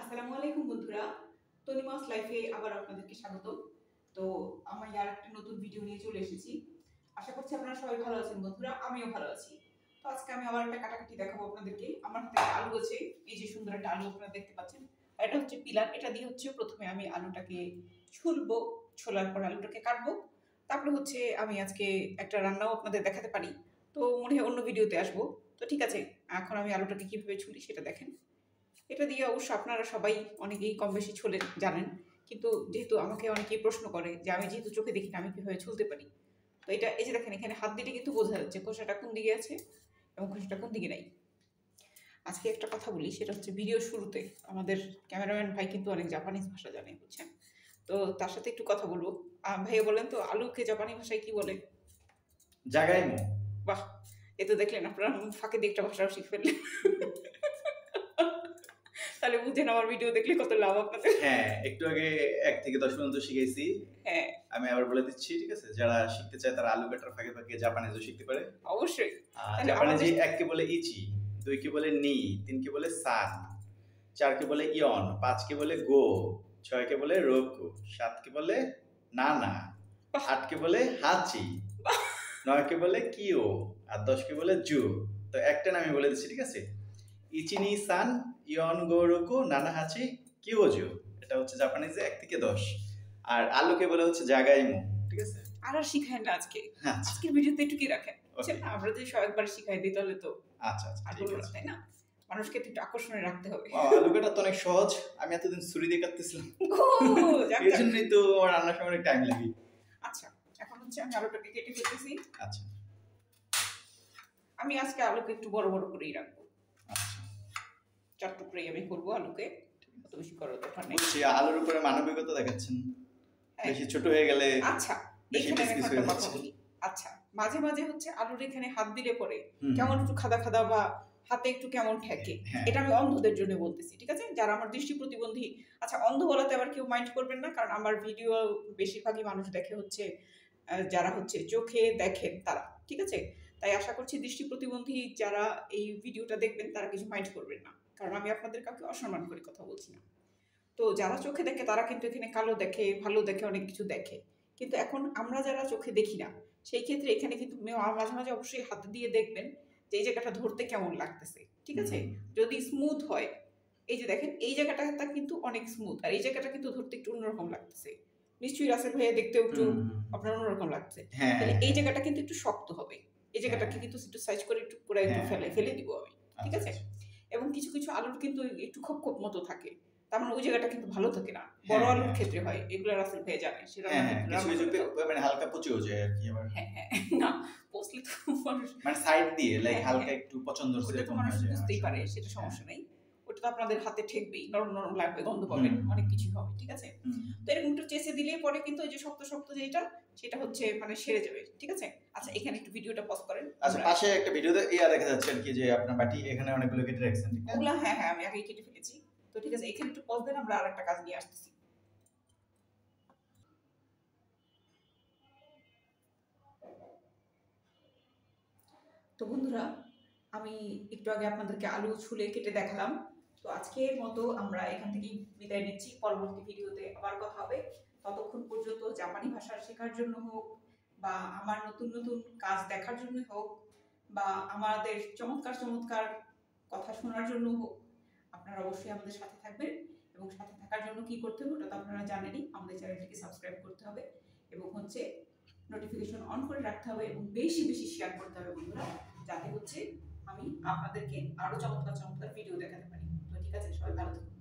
আসসালামু আলাইকুম বন্ধুরা, তনিমাস লাইফে আবার আপনাদেরকে স্বাগত। তো আমি আর একটা নতুন ভিডিও নিয়ে চলে এসেছি। আশা করছি আপনারা সবাই ভালো আছেন বন্ধুরা, আমিও ভালো আছি। তো আজকে আমি আবার একটা কাটাকাটি দেখাবো আপনাদেরকে। আমার হাতে আলু আছে, এই যে সুন্দর একটা আলু আপনারা দেখতে পাচ্ছেন। আর এটা হচ্ছে পিলার, এটা দিয়ে হচ্ছে প্রথমে আমি আলুটাকে ছুলবো, ছোলার পর আলুটাকে কাটবো। তারপরে হচ্ছে আমি আজকে একটা রান্নাও আপনাদের দেখাতে পারি, তো মনে হয় অন্য ভিডিওতে আসবো। তো ঠিক আছে, এখন আমি আলুটাকে কিভাবে ছুলি সেটা দেখেন। এটা দিয়ে অবশ্য আপনারা সবাই অনেকেই কম বেশি ছোলেন, জানেন। কিন্তু যেহেতু আমাকে অনেকেই প্রশ্ন করে যে আমি যেহেতু চোখে দেখি না, আমি কীভাবে ছুলতে পারি। তো এটা এই যে দেখেন, এখানে হাত দিলে কিন্তু বোঝা যাচ্ছে খোসাটা কোন দিকে আছে এবং খোসাটা কোন দিকে নাই। আজকে একটা কথা বলি, সেটা হচ্ছে ভিডিওর শুরুতে আমাদের ক্যামেরাম্যান ভাই কিন্তু অনেক জাপানিজ ভাষা জানে, বুঝছেন। তো তার সাথে একটু কথা বলবো। ভাইয়া বলেন তো, আলুকে জাপানি ভাষায় কি বলে? জাগাইমো। বাহ, এ তো দেখলেন আপনারা ফাঁকে দিয়ে একটা ভাষাও শিখে ফেললেন। তাহলে বুঝেন আমার ভিডিও দেখলে কত লাভ আপনাদের। হ্যাঁ, একটু আগে 1 থেকে 10 পর্যন্ত শিখেছি। হ্যাঁ, আমি আবার বলে দিচ্ছি, ঠিক আছে? যারা শিখতে চায় তারা আলু কাটার ফাঁকে ফাঁকে জাপানিজও শিখতে পারে। অবশ্যই। জাপানিজে 1 কে বলে ইচি, 2 কে বলে নি, 3 কে বলে সান, 4 কে বলে ইয়ন, 5 কে বলে গো, 6 কে বলে রোকু, 7 কে বলে নানা, 8 কে বলে হাচি, 9 কে বলে কিও, আর 10 কে বলে জু। তো একটা আমি বলে দিচ্ছি, ঠিক আছে? ইচি নি সান ইয়ন গো রোকু নানা হাচি কিওজু। এটা হচ্ছে জাপানিজে 1 থেকে 10। আর আলুকে বলে হচ্ছে জাগাইমো, ঠিক আছে? আর শিখায় না আজকে। আচ্ছা, আজকের ভিডিওতে একটু কি রাখেন, বুঝছেন না? আমরা যদি সব একবার শিখাই দিই তাহলে তো আচ্ছা আচ্ছা, আর ঠিক বলবো না, আছে। তাই না? মানুষকে একটু আকর্ষণে রাখতে হবে। আলু কাটা তো অনেক সহজ। আমি এতদিন ছুরি দিয়ে কাটতেছিলাম। ও, যাক এই যাক। জন্যই তো আমার রান্নার সময় অনেক টাইম লাগে। আচ্ছা, এখন হচ্ছে আমি আলুটাকে কেটে ফেলতেছি। আচ্ছা আমি আজকে আলুকে একটু বড় বড় করেই রাখবো। আচ্ছা, 4 টুকরোই আমি করবো আলুকে, অত বেশি করার দরকার নেই। বুঝছি। আলুর উপরে মানবিকতা দেখাচ্ছেন। হ্যাঁ। বেশি ছোট হয়ে গেলে আচ্ছা, বেশি এখানে আমি পিস একটা হয়ে কথা যাচ্ছে। বলি। আচ্ছা, মাঝে মাঝে হচ্ছে আলুর এখানে হাত দিলে পরে হুম, কেমন একটু খাদা খাদা বা হাতে একটু কেমন ঠেকে। হ্যাঁ। এটা আমি অন্ধদের জন্য বলতেছি, ঠিক আছে? যারা আমার দৃষ্টি প্রতিবন্ধী, আচ্ছা অন্ধ বলাতে আবার কেউ মাইন্ড করবেন না, কারণ আমার ভিডিও বেশিরভাগই মানুষ দেখে হচ্ছে যারা হচ্ছে চোখে দেখেন তারা, ঠিক আছে? তাই আশা করছি দৃষ্টি প্রতিবন্ধী যারা এই ভিডিওটা দেখবেন তারা কিছু মাইন্ড করবেন না, কারণ আমি আপনাদের কাউকে অসম্মান করে কথা বলছি না। তো যারা চোখে দেখে তারা কিন্তু এখানে কালো দেখে, ভালো দেখে, অনেক কিছু দেখে। কিন্তু এখন আমরা যারা চোখে দেখি না, সেই ক্ষেত্রে এখানে কিন্তু মাঝে মাঝে অবশ্যই হাত দিয়ে দেখবেন যে এই জায়গাটা ধরতে কেমন লাগতেছে, ঠিক আছে? যদি স্মুথ হয়, এই যে দেখেন এই জায়গাটা কিন্তু অনেক স্মুথ, আর এই জায়গাটা কিন্তু ধরতে একটু অন্যরকম লাগতেছে। নিশ্চয়ই রাসেল ভাইয়া দেখতেও একটু আপনার অন্যরকম লাগছে। তাহলে এই জায়গাটা কিন্তু একটু শক্ত হবে, এই জায়গাটাকে কিন্তু একটু সাইজ করে একটু পুরো একটু ফেলে দিব আমি, ঠিক আছে? এবং কিছু কিছু আলুর কিন্তু একটু খোপ খোপ মতো থাকে, তার মানে ওই জায়গাটা কিন্তু ভালো থাকে না। বড় আলুর ক্ষেত্রে হয়, এগুলো রাসেল ভাই জানে। সেটা মানে হালকা পচেও যায় আর কি আবার। হ্যাঁ হ্যাঁ, না পচলে তো মানুষ মানে সাইড দিয়ে লাইক হালকা একটু পছন্দ ওটা তো মানুষ বুঝতেই পারে, সেটা সমস্যা নেই। ওটা তো আপনাদের হাতে ঠেকবেই, নরম নরম লাগবে, গন্ধ পাবেন, অনেক কিছু হবে, ঠিক আছে? তো এরকম একটু চেঁচে দিলে পরে কিন্তু ওই যে শক্ত শক্ত যেটা, সেটা হচ্ছে মানে সেরে যাবে, ঠিক আছে? আচ্ছা, এখানে একটু ভিডিওটা পজ করেন। আচ্ছা, পাশে একটা ভিডিওতে দেখা যাচ্ছে আর কি, যে আপনার বাটি এখানে অনেকগুলো কেটে রাখছেন, ঠিক আছে? ওগুলা হ্যাঁ হ্যাঁ, আমি আগেই কেটে ফেলেছি। তো ঠিক আছে, এখানে একটু পজ দেন, আমরা আরেকটা কাজ নিয়ে আসতেছি। তো বন্ধুরা, আমি একটু আগে আপনাদেরকে আলু ছুলে কেটে দেখালাম। তো আজকের মতো আমরা এখান থেকেই বিদায় নিচ্ছি। পরবর্তী ভিডিওতে আবার কথা হবে। ততক্ষণ পর্যন্ত জাপানি ভাষা শেখার জন্য হোক, বা আমার নতুন নতুন কাজ দেখার জন্য হোক, বা আমাদের চমৎকার চমৎকার কথা শোনার জন্য হোক, আপনারা অবশ্যই আমাদের সাথে থাকবেন। এবং সাথে থাকার জন্য কি করতে হবে ওটা তো আপনারা জানেনই, আমাদের চ্যানেলটিকে সাবস্ক্রাইব করতে হবে এবং হচ্ছে নোটিফিকেশন অন করে রাখতে হবে, এবং বেশি বেশি শেয়ার করতে হবে বন্ধুরা, যাতে হচ্ছে আমি আপনাদেরকে আরো চমৎকার চমৎকার ভিডিও দেখাতে পারি। তো ঠিক আছে, সবাই ভালো থাকুন।